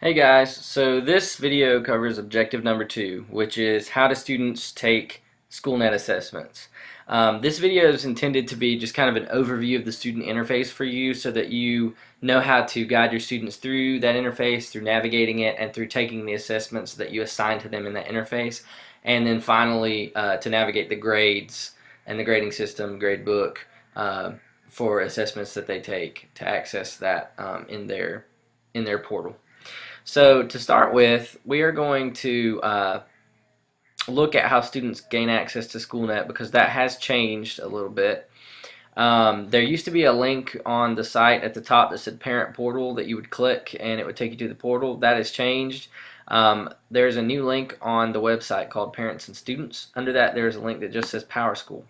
Hey guys, so this video covers objective number 2, which is how do students take SchoolNet assessments. This video is intended to be just kind of an overview of the student interface for you so that you know how to guide your students through that interface, through navigating it, and through taking the assessments that you assign to them in that interface. And then finally to navigate the grades and the grading system, grade book, for assessments that they take to access that in their portal. So to start with, we are going to look at how students gain access to SchoolNet because that has changed a little bit. There used to be a link on the site at the top that said Parent Portal that you would click and it would take you to the portal. That has changed. There's a new link on the website called Parents and Students. Under that, there's a link that just says PowerSchool.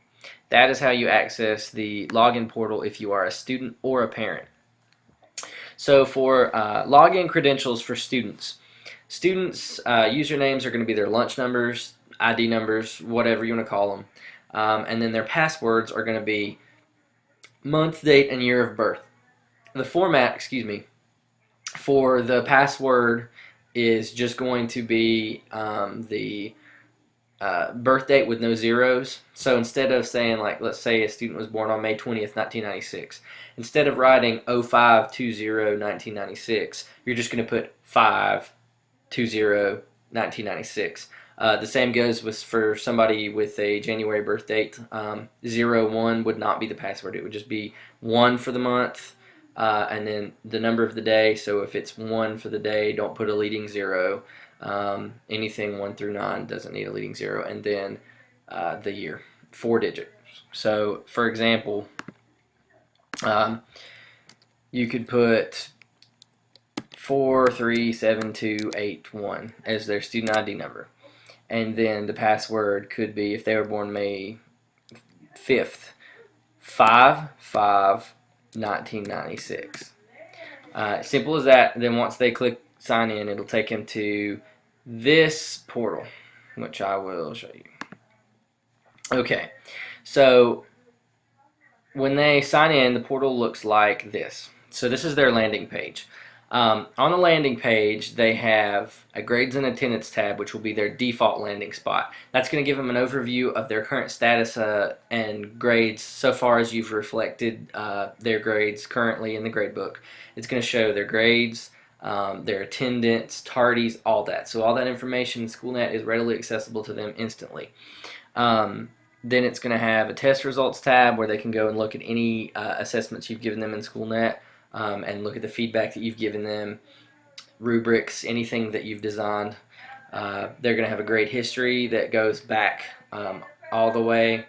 That is how you access the login portal if you are a student or a parent. So for login credentials for students, usernames are going to be their lunch numbers, ID numbers, whatever you want to call them. And then their passwords are going to be month, date, and year of birth. The format, for the password is just going to be the birth date with no zeros. So instead of saying, like, let's say a student was born on May 20th, 1996, instead of writing 05/20/1996, you're just going to put 5/20/1996. The same goes for somebody with a January birth date. 01 would not be the password. It would just be 1 for the month, and then the number of the day. So if it's 1 for the day, don't put a leading 0. Anything 1 through 9 doesn't need a leading 0, and then the year, 4 digits. So for example, you could put 43728 as their student ID number, and then the password could be, if they were born May 5th, 5/5/1996. Simple as that. Then once they click sign in, it'll take them to this portal, which I will show you. Okay, so when they sign in, the portal looks like this. So this is their landing page. On the landing page, they have a grades and attendance tab, which will be their default landing spot. That's going to give them an overview of their current status and grades so far as you've reflected their grades currently in the grade book. It's going to show their grades, their attendance, tardies, all that. So all that information in SchoolNet is readily accessible to them instantly. Then it's going to have a test results tab where they can go and look at any assessments you've given them in SchoolNet and look at the feedback that you've given them, rubrics, anything that you've designed. They're going to have a grade history that goes back all the way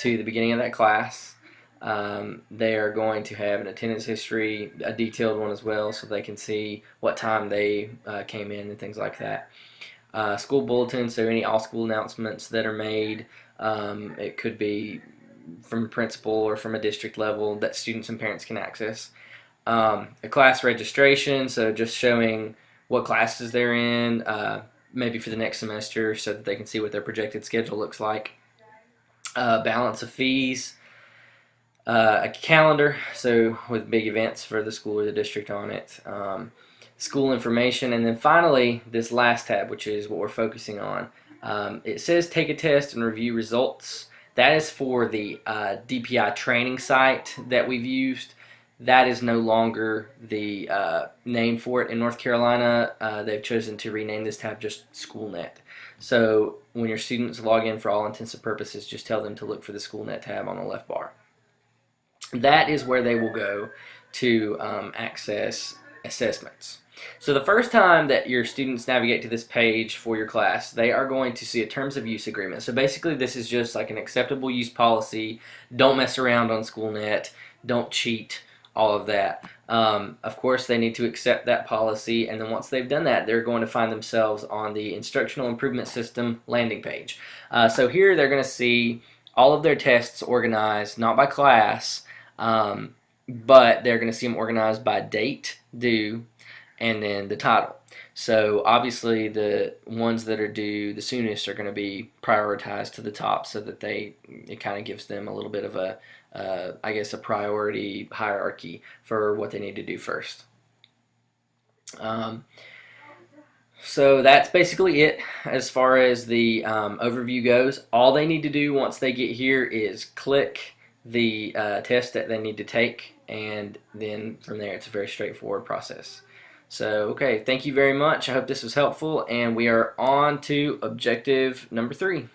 to the beginning of that class. They are going to have an attendance history, a detailed one as well, so they can see what time they came in and things like that. School bulletin, so any all-school announcements that are made. It could be from a principal or from a district level that students and parents can access. A class registration, so just showing what classes they're in, maybe for the next semester, so that they can see what their projected schedule looks like. Balance of fees. A calendar, so with big events for the school or the district on it. School information, and then finally this last tab, which is what we're focusing on. It says take a test and review results. That is for the DPI training site that we've used. That is no longer the name for it in North Carolina. They've chosen to rename this tab just SchoolNet. So when your students log in, for all intents and purposes, just tell them to look for the SchoolNet tab on the left bar. That is where they will go to access assessments. So the first time that your students navigate to this page for your class, they are going to see a terms of use agreement. So basically this is just like an acceptable use policy. Don't mess around on SchoolNet. Don't cheat. All of that. Of course, they need to accept that policy, and then once they've done that, they're going to find themselves on the Instructional Improvement System landing page. So here they're going to see all of their tests organized, not by class, but they're going to see them organized by date, due, and then the title. So obviously the ones that are due the soonest are going to be prioritized to the top, so that it kind of gives them a little bit of a I guess a priority hierarchy for what they need to do first. So that's basically it as far as the overview goes. All they need to do once they get here is click the test that they need to take, and then from there it's a very straightforward process. So, okay, thank you very much. I hope this was helpful, and we are on to objective number 3.